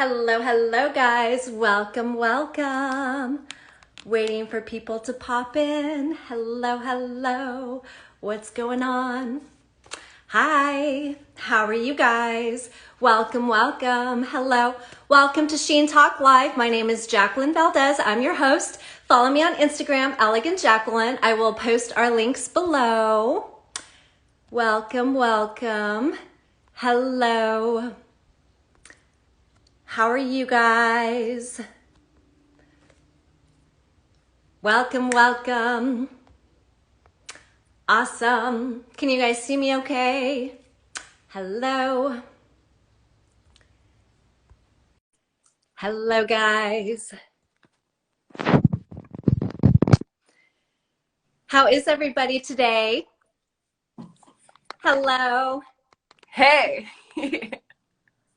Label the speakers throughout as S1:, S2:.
S1: Hello, hello, guys. Welcome, welcome. Waiting for people to pop in. Hello, hello. What's going on? Hi, how are you guys? Welcome, welcome. Hello. Welcome to Sheen Talk Live. My name is Jacqueline Valdez. I'm your host. Follow me on Instagram, Elegant Jacqueline. I will post our links below. Welcome, welcome. Hello. How are you guys? Welcome, welcome. Awesome. Can you guys see me okay? Hello. Hello, guys. How is everybody today? Hello.
S2: Hey.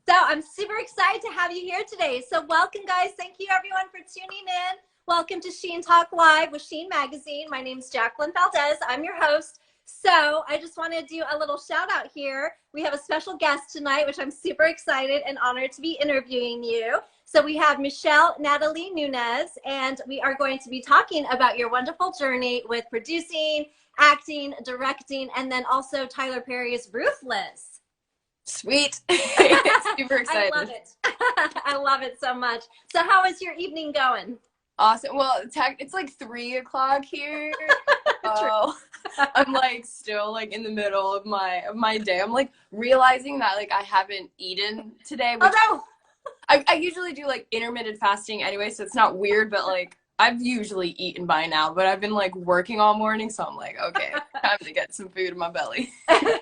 S1: So I'm super excited to have you here today. So welcome, guys. Thank you, everyone, for tuning in. Welcome to Sheen Talk Live with Sheen Magazine. My name is Jacqueline Valdez. I'm your host. So I just want to do a little shout out here. We have a special guest tonight, which I'm super excited and honored to be interviewing you. So we have Natalie Nunez, and we are going to be talking about your wonderful journey with producing, acting, directing, and then also Tyler Perry's Ruthless.
S2: Sweet. Super excited.
S1: I love it. I love it so much. So how is your evening going?
S2: Awesome. Well, it's like 3 o'clock here. I'm like still like in the middle of my day. I'm like realizing that like I haven't eaten today. Which I usually do like intermittent fasting anyway, so it's not weird, but like I've usually eaten by now, but I've been like working all morning, so I'm like, okay, time to get some food in my belly.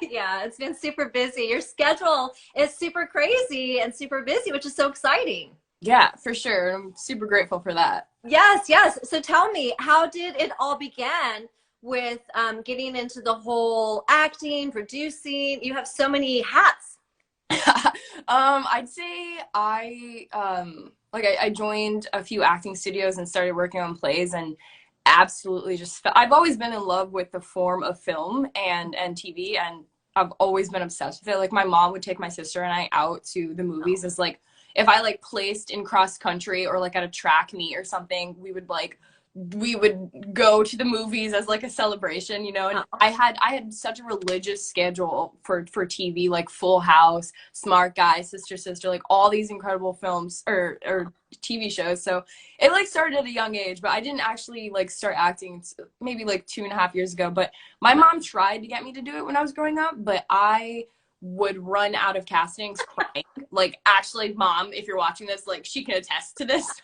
S1: Yeah, it's been super busy. Your schedule is super crazy and super busy, which is so exciting.
S2: Yeah, for sure. I'm super grateful for that.
S1: Yes, yes. So tell me, how did it all begin with getting into the whole acting, producing? You have so many hats.
S2: I'd say I joined a few acting studios and started working on plays and absolutely I've always been in love with the form of film and TV, and I've always been obsessed with it. Like my mom would take my sister and I out to the movies as like if I like placed in cross country or like at a track meet or something, we would go to the movies as like a celebration, you know. And I had such a religious schedule for TV, like Full House, Smart Guy, Sister, like all these incredible films or TV shows. So it like started at a young age, but I didn't actually like start acting maybe like 2.5 years ago. But my mom tried to get me to do it when I was growing up, but I would run out of castings crying. Like, actually, Mom, if you're watching this, like, she can attest to this.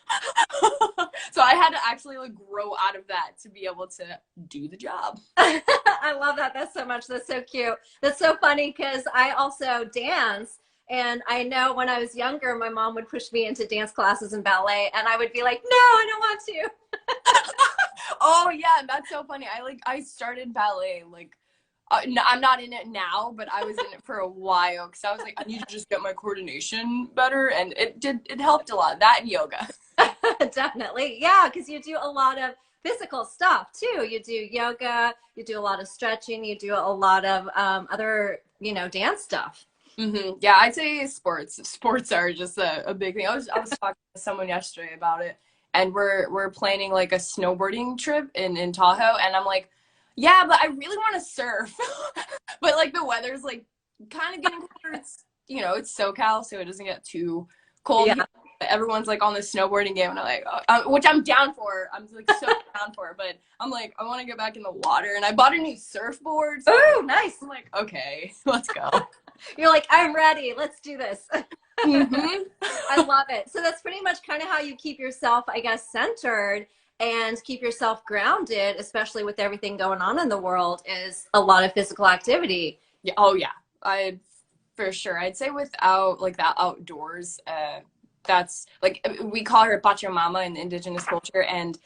S2: So I had to actually, like, grow out of that to be able to do the job.
S1: I love that. That's so much. That's so cute. That's so funny because I also dance. And I know when I was younger, my mom would push me into dance classes and ballet. And I would be like, no, I don't want to.
S2: Oh, yeah. That's so funny. I started ballet, like, I'm not in it now, but I was in it for a while because I was like, I need to just get my coordination better, and it helped a lot. That and yoga.
S1: Definitely. Yeah, because you do a lot of physical stuff too. You do yoga, you do a lot of stretching, you do a lot of other, dance stuff.
S2: Mm-hmm. Yeah, I'd say sports are just a big thing. I was talking to someone yesterday about it, and we're planning like a snowboarding trip in Tahoe, and I'm like, yeah, but I really want to surf. But like the weather's like kind of getting colder. It's SoCal, so it doesn't get too cold.
S1: Yeah.
S2: Everyone's like on the snowboarding game, and I'm like, which I'm down for. I'm like so down for, but I'm like, I want to get back in the water, and I bought a new surfboard. So
S1: oh, nice.
S2: I'm like, okay, let's go.
S1: You're like, I'm ready. Let's do this.
S2: Mm-hmm.
S1: I love it. So that's pretty much kind of how you keep yourself, I guess, centered and keep yourself grounded, especially with everything going on in the world, is a lot of physical activity.
S2: Yeah. Oh yeah. For sure. I'd say without like that outdoors, that's like we call her Pachamama in the indigenous culture, and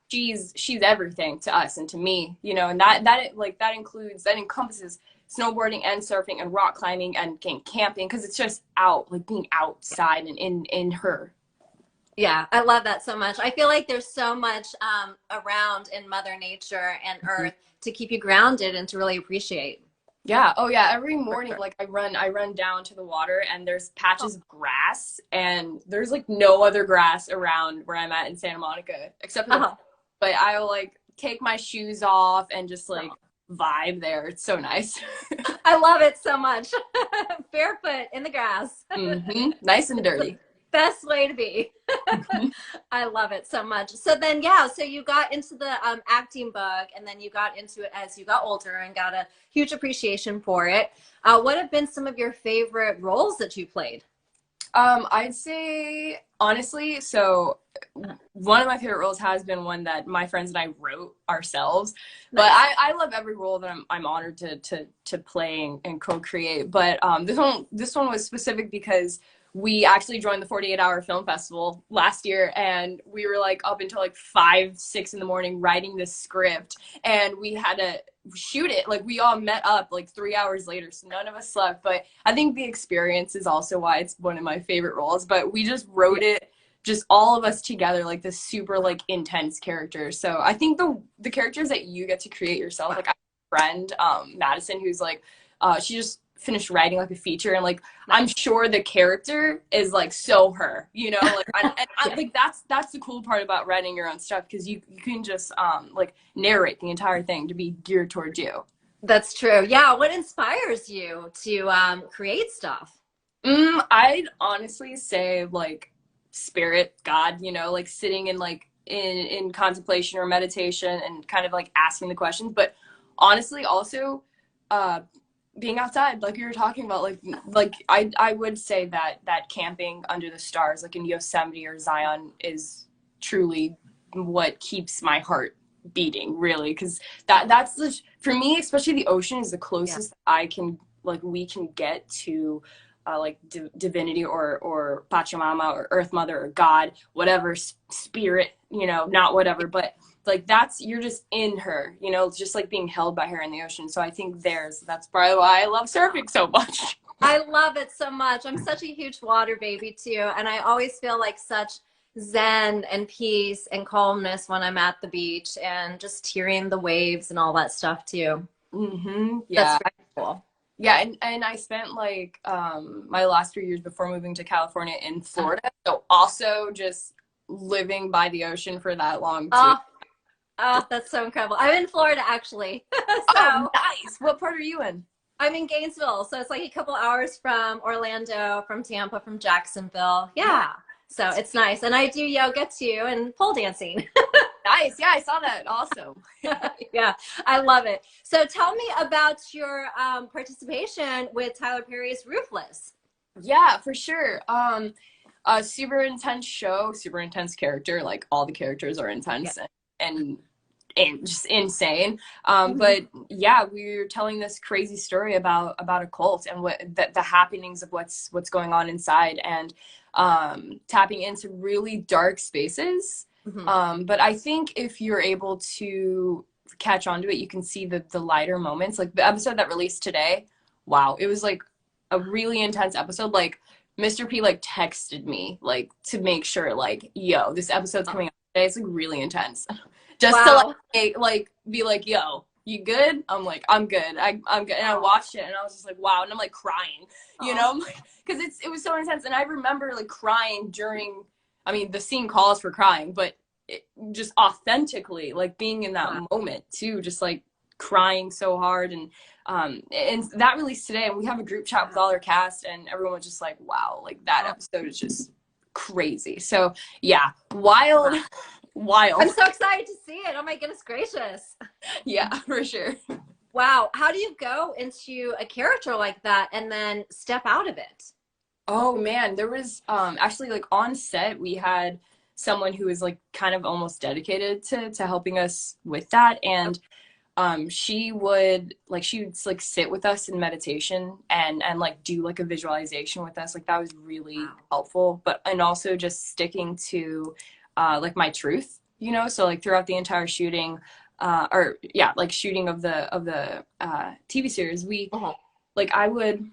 S2: she's everything to us and to me, and that encompasses snowboarding and surfing and rock climbing and camping, because it's just like being outside and in her.
S1: Yeah, I love that so much. I feel like there's so much around in Mother Nature and Earth to keep you grounded and to really appreciate.
S2: Yeah. Oh yeah. Every morning, like I run down to the water and there's patches of grass and there's like no other grass around where I'm at in Santa Monica except for the,
S1: Uh-huh.
S2: but I will like take my shoes off and just like vibe there. It's so nice.
S1: I love it so much. Barefoot in the grass.
S2: Nice and
S1: It's the
S2: dirty.
S1: best way to be. I love it so much. So then, yeah, so you got into the acting bug, and then you got into it as you got older and got a huge appreciation for it. What have been some of your favorite roles that you played?
S2: I'd say honestly, so one of my favorite roles has been one that my friends and I wrote ourselves. But
S1: Nice.
S2: I love every role that I'm honored to play and co-create. But this one was specific because we actually joined the 48-hour film festival last year and we were like up until like 5, 6 in the morning writing this script and we had to shoot it. Like we all met up like 3 hours later, so none of us slept. But I think the experience is also why it's one of my favorite roles. But we just wrote it, just all of us together, like this super like intense character. So I think the characters that you get to create yourself, like I have a friend, Madison, who's like, she just finished writing like a feature and like I'm sure the character is like so her, like
S1: Yeah,
S2: like that's the cool part about writing your own stuff because you can just like narrate the entire thing to be geared towards you.
S1: that's true. Yeah, what inspires you to create stuff?
S2: I'd honestly say like spirit, God, like sitting in like in contemplation or meditation and kind of like asking the questions. But honestly, also uh being outside, like you were talking about, like I would say that camping under the stars, like in Yosemite or Zion, is truly what keeps my heart beating, really, because that's the for me, especially the ocean is the
S1: Yeah.
S2: closest I can like we can get to like divinity or Pachamama or Earth Mother or God, whatever spirit, not whatever, but like that's you're just in her, it's just like being held by her in the ocean. So I think that's probably why I love surfing so much.
S1: I love it so much. I'm such a huge water baby too, and I always feel like such zen and peace and calmness when I'm at the beach and just hearing the waves and all that stuff too. That's
S2: Yeah.
S1: very cool.
S2: Yeah, and I spent like my last 3 years before moving to California in Florida. So also just living by the ocean for that long too.
S1: Oh, oh, that's so incredible. I'm in Florida actually.
S2: Oh,
S1: So
S2: nice. What part are you in?
S1: I'm in Gainesville. So it's like a couple hours from Orlando, from Tampa, from Jacksonville. Yeah. So it's nice. And I do yoga too and pole dancing.
S2: Nice. Yeah, I saw that. Awesome.
S1: Yeah, I love it. So tell me about your participation with Tyler Perry's Ruthless.
S2: Yeah, for sure. A super intense show, super intense character. Like all the characters are
S1: Yeah.
S2: intense and and just insane. But yeah, we were telling this crazy story about a cult and what the happenings of what's going on inside and tapping into really dark spaces.
S1: Mhm.
S2: But I think if you're able to catch on to it, you can see the lighter moments. Like the episode that released today, wow, it was like a really intense episode. Like Mr. P like texted me like to make sure like, yo, this episode's coming out today. It's like really intense. Just to
S1: Wow.
S2: like be like, yo, you good? I'm like, I'm good. I'm good. And I watched it and I was just like, wow. And I'm like crying,
S1: Oh,
S2: because it was so intense. And I remember like crying during, I mean, the scene calls for crying, but just authentically like being in that
S1: wow.
S2: moment too, just like crying so hard. And that released today and we have a group chat with all our cast and everyone was just like, wow, like that episode is just crazy. So yeah, wild.
S1: Wow. I'm
S2: Wild.
S1: so excited to see it. Oh my goodness gracious.
S2: Yeah, for sure.
S1: Wow. How do you go into a character like that and then step out of it?
S2: Oh man, there was actually like on set we had someone who was like kind of almost dedicated to helping us with that and she would like sit with us in meditation and like do like a visualization with us. Like that was really
S1: Wow.
S2: helpful. But and also just sticking to like my truth, so like throughout the entire shooting or yeah, like shooting of the TV series, we
S1: Uh-huh.
S2: like I would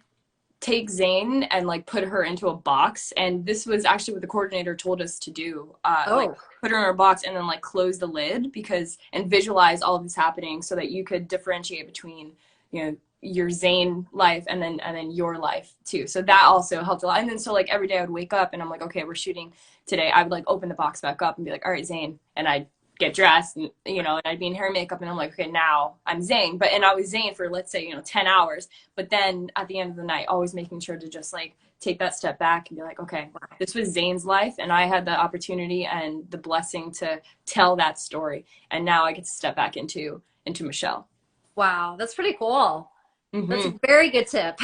S2: take Zane and like put her into a box. And this was actually what the coordinator told us to do. Like
S1: Oh,
S2: put her in a box and then like close the lid and visualize all of this happening so that you could differentiate between, your Zane life and then your life too. So that also helped a lot. And then so like every day I would wake up and I'm like, okay, we're shooting today. I would like open the box back up and be like, all right, Zane. And I'd get dressed and, you know, and I'd be in hair and makeup and I'm like, okay, now I'm Zane. And I was Zane for, let's say, you know, 10 hours. But then at the end of the night, always making sure to just like take that step back and be like, okay, this was Zane's life. And I had the opportunity and the blessing to tell that story. And now I get to step back into Michelle.
S1: Wow. That's pretty cool.
S2: Mm-hmm.
S1: That's a very good tip.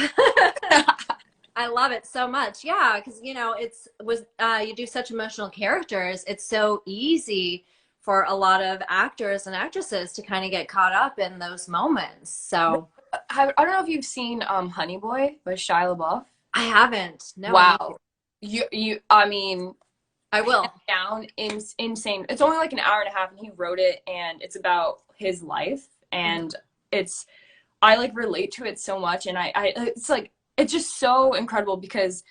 S1: I love it so much. Yeah. Cause you know, you do such emotional characters. It's so easy for a lot of actors and actresses to kind of get caught up in those moments. So
S2: I don't know if you've seen Honeyboy by Shia Labeouf.
S1: I haven't. No.
S2: Wow. I mean,
S1: I will.
S2: Down insane. It's only like an hour and a half and he wrote it and it's about his life and I like relate to it so much and it's just so incredible because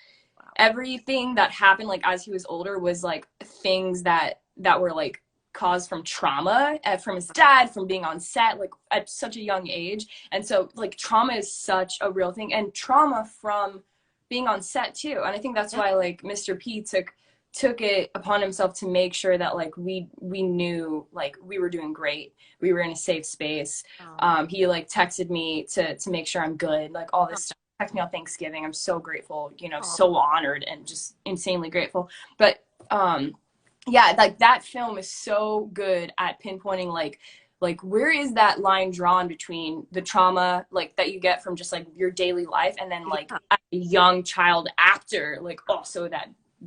S2: everything that happened like as he was older was like things that were like caused from trauma from his dad, from being on set like at such a young age. And so like trauma is such a real thing and trauma from being on set too. And I think that's why like Mr. P took it upon himself to make sure that like we knew like we were doing great, we were in a safe space. He like texted me to make sure I'm good, like all this stuff. Texted me on Thanksgiving. I'm so grateful, you know, so honored and just insanely grateful. But yeah, like that film is so good at pinpointing like where is that line drawn between the trauma like that you get from just like your daily life and then like a young child actor like also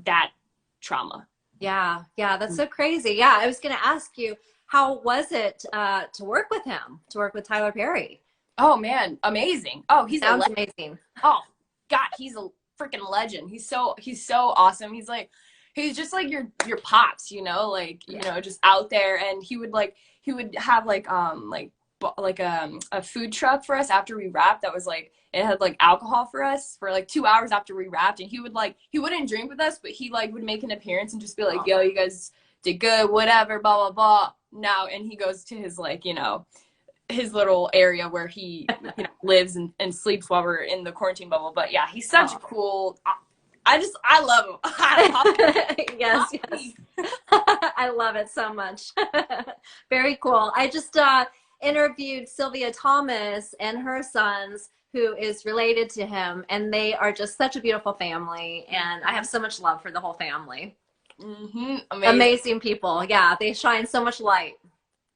S2: that trauma.
S1: Yeah, that's so crazy. Yeah, I was gonna ask you, how was it to work with him, to work with Tyler Perry?
S2: Oh man, amazing. Oh, he
S1: sounds amazing.
S2: Oh God, he's a freaking legend. He's so awesome. He's just like your pops, you know, like you know, just out there. And he would have like a food truck for us after we wrapped. That was like it had like alcohol for us for like 2 hours after we wrapped. And he wouldn't drink with us, but he like would make an appearance and just be like, yo, you guys did good, whatever, blah blah blah. Now and he goes to his like, you know, his little area where he you know, lives and sleeps while we're in the quarantine bubble. But yeah, he's such a cool. I love him.
S1: Yes. I love it so much. Very cool. I just interviewed Sylvia Thomas and her sons, who is related to him, and they are just such a beautiful family. And I have so much love for the whole family.
S2: Mm-hmm.
S1: Amazing people. Yeah, they shine so much light.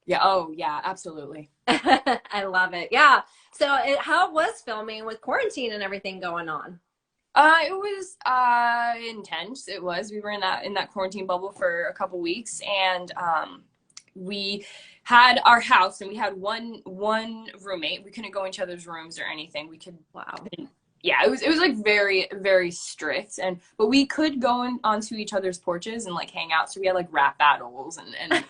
S2: Yeah. Oh, yeah. Absolutely.
S1: I love it. Yeah. So, how was filming with quarantine and everything going on?
S2: It was intense. It was. We were in that quarantine bubble for a couple weeks, and we had our house, and we had one roommate. We couldn't go in each other's rooms or anything. We could.
S1: Wow.
S2: Yeah, it was like very, very strict, but we could go onto each other's porches and like hang out. So we had like rap battles and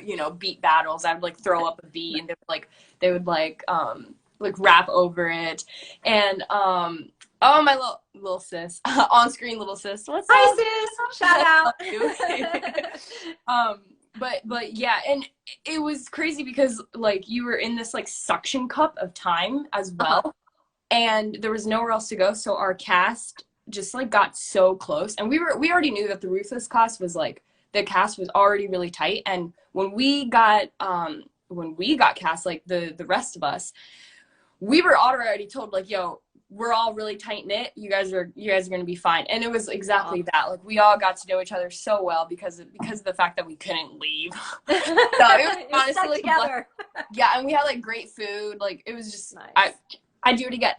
S2: you know, beat battles. I would like throw up a beat, and they would like rap over it, and oh, my little sis, on screen little sis. What's up?
S1: Hi sis, shout out.
S2: But yeah, and it was crazy because like you were in this like suction cup of time as well. And there was nowhere else to go, so our cast just like got so close, and we already knew that the Ruthless cast was like the cast was already really tight. And when we got cast, like the rest of us, we were already told like, yo, we're all really tight knit. You guys are gonna be fine. And it was exactly that. Like we all got to know each other so well because of the fact that we couldn't leave. So it was honestly like,
S1: together.
S2: Yeah, and we had like great food. Like it was just
S1: nice.
S2: I'd do it again.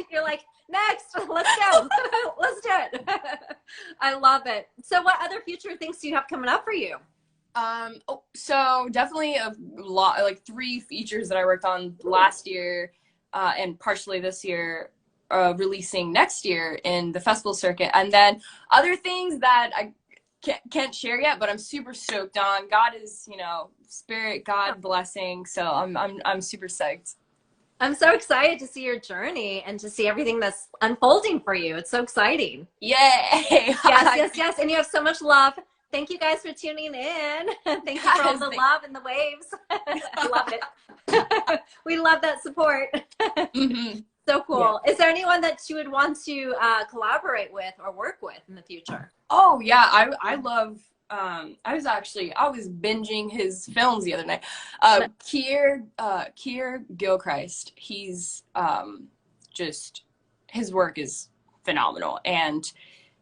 S1: You're like, next, let's go. Let's do it. I love it. So what other future things do you have coming up for you?
S2: So definitely a lot, like 3 features that I worked on last year, and partially this year, releasing next year in the festival circuit. And then other things that I can't share yet, but I'm super stoked on. God is, you know, spirit, God blessing. So I'm super psyched.
S1: I'm so excited to see your journey and to see everything that's unfolding for you. It's so exciting.
S2: Yay!
S1: Yes. And you have so much love thank you guys for tuning in. Thank you for all the love and the waves. I love it. We love that support.
S2: Mm-hmm.
S1: So cool. Yeah. Is there anyone that you would want to collaborate with or work with in the future?
S2: Oh yeah, I love. I was binging his films the other night. Keir Gilchrist. He's just, his work is phenomenal, and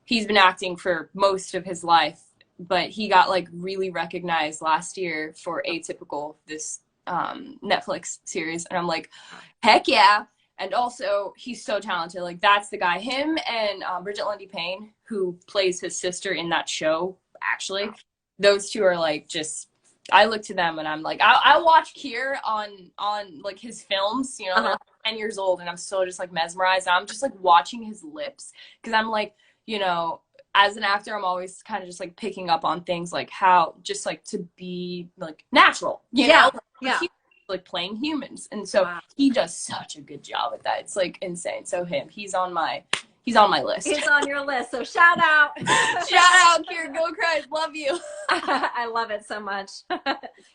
S2: he's been acting for most of his life. But he got like really recognized last year for Atypical, this Netflix series, and I'm like, heck yeah. And also, he's so talented. Like, that's the guy. Him and Bridget Lundy Payne, who plays his sister in that show, actually. Those two are, like, just... I look to them, and I'm like... I watch Keir on like, his films. You know, they're like 10 years old, and I'm so just, like, mesmerized. I'm just, like, watching his lips. Because I'm, like, you know... As an actor, I'm always kind of just, like, picking up on things, like, how... Just, like, to be, like, natural. You know?
S1: Yeah.
S2: Like playing humans, and so he does such a good job at that. It's like insane. So he's on my list.
S1: He's on your list, so shout out.
S2: Shout out, Keir Gilchrist, love you.
S1: I love it so much.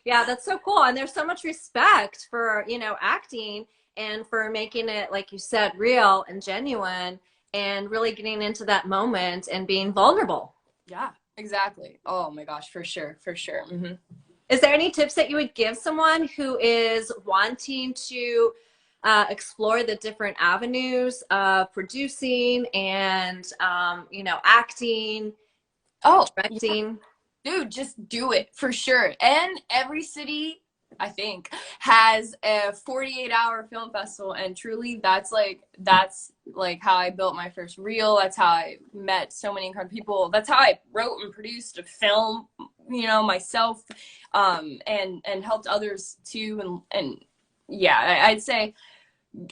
S1: Yeah, that's so cool. And there's so much respect for, you know, acting and for making it, like you said, real and genuine, and really getting into that moment and being vulnerable.
S2: Yeah, exactly. Oh my gosh, for sure. Mm-hmm.
S1: Is there any tips that you would give someone who is wanting to explore the different avenues of producing and, you know, acting, directing?
S2: Yeah. Dude, just do it for sure. And every city, I think, has a 48-hour film festival, and truly that's like how I built my first reel. That's how I met so many incredible people. That's how I wrote and produced a film, you know, myself, and helped others too. And yeah, I'd say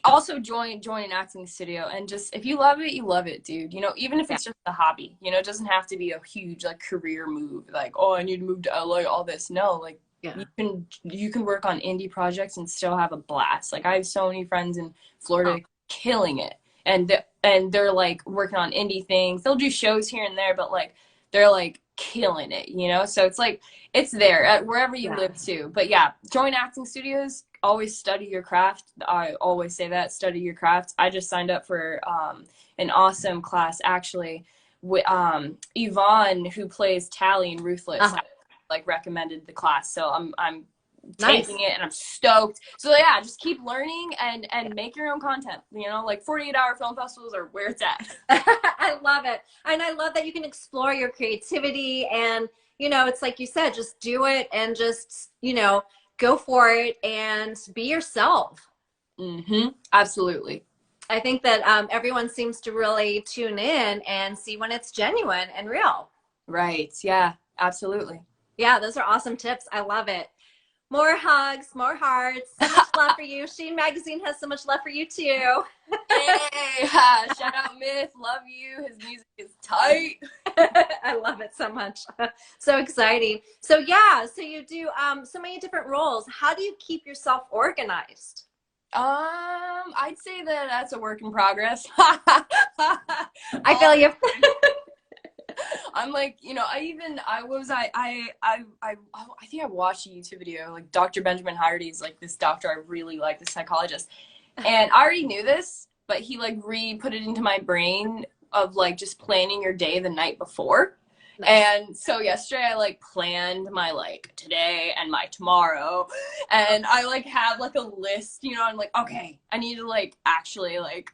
S2: also join an acting studio, and just, if you love it, you love it, dude. You know, even if it's just a hobby, you know, it doesn't have to be a huge like career move, like, oh, I need to move to LA, all this. No, like, you can work on indie projects and still have a blast. Like, I have so many friends in Florida killing it, and they're like working on indie things. They'll do shows here and there, but like they're like killing it, you know? So it's like, it's there at wherever you live too. But yeah, join acting studios. Always study your craft. I always say that, study your craft. I just signed up for an awesome class, actually, with Yvonne, who plays Tally in Ruthless, like recommended the class. So I'm taking it, and I'm stoked. So yeah, just keep learning and make your own content. You know, like 48-hour film festivals are where it's at.
S1: I love it. And I love that you can explore your creativity, and, you know, it's like you said, just do it and just, you know, go for it and be yourself.
S2: Mm-hmm. Absolutely.
S1: I think that everyone seems to really tune in and see when it's genuine and real.
S2: Right. Yeah, absolutely.
S1: Yeah, those are awesome tips. I love it. More hugs, more hearts. So much love for you. Sheen Magazine has so much love for you too.
S2: Hey, shout out Myth. Love you. His music is tight.
S1: I love it so much. So exciting. So yeah, so you do so many different roles. How do you keep yourself organized?
S2: I'd say that that's a work in progress.
S1: I feel you.
S2: I'm like, you know, I think I watched a YouTube video, like Dr. Benjamin Hardy's, like, this doctor I really like, this psychologist, and I already knew this, but he like put it into my brain of like just planning your day the night before. And so yesterday I like planned my like today and my tomorrow, and I like have like a list, you know. I'm like, okay, I need to like actually like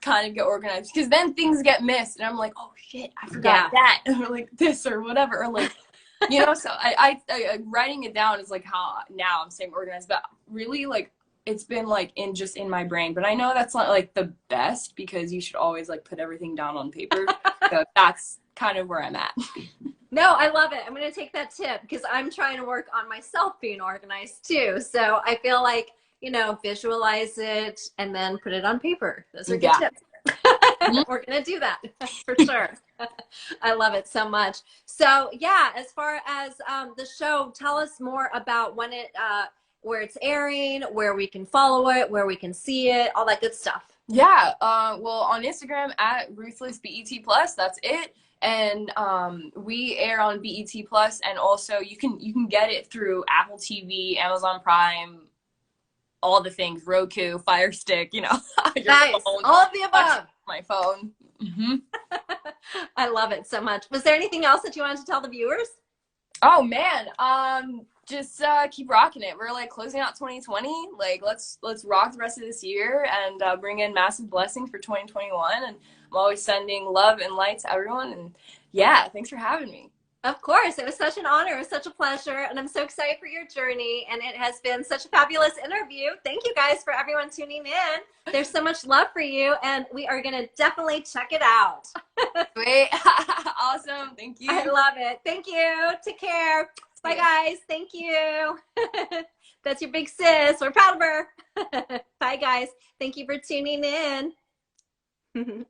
S2: kind of get organized, because then things get missed, and I'm like, oh shit, I forgot that, or like this or whatever, or like, you know. So I writing it down is like how now I'm saying organized, but really like it's been like in my brain. But I know that's not like the best, because you should always like put everything down on paper. So that's kind of where I'm at.
S1: No, I love it. I'm going to take that tip, because I'm trying to work on myself being organized too. So I feel like, you know, visualize it and then put it on paper. Those are good tips. We're going to do that for sure. I love it so much. So yeah, as far as the show, tell us more about when it, where it's airing, where we can follow it, where we can see it, all that good stuff.
S2: Yeah. Well, on Instagram at RuthlessBET+, that's it. and we air on BET Plus, and also you can get it through Apple TV, Amazon Prime, all the things, Roku, Fire Stick, you know, your
S1: Nice.
S2: phone.
S1: All of the above.
S2: My phone. Mm-hmm.
S1: I love it so much. Was there anything else that you wanted to tell the viewers?
S2: Oh man, just keep rocking it. We're like closing out 2020. Like let's rock the rest of this year and bring in massive blessings for 2021. And I'm always sending love and light to everyone. And yeah, thanks for having me.
S1: Of course, it was such an honor. It was such a pleasure, and I'm so excited for your journey. And it has been such a fabulous interview. Thank you guys for everyone tuning in. There's so much love for you, and we are gonna definitely check it out.
S2: Sweet. Awesome. Thank you.
S1: I love it. Thank you. Take care. Bye, guys. Thank you. That's your big sis. We're proud of her. Bye, guys. Thank you for tuning in.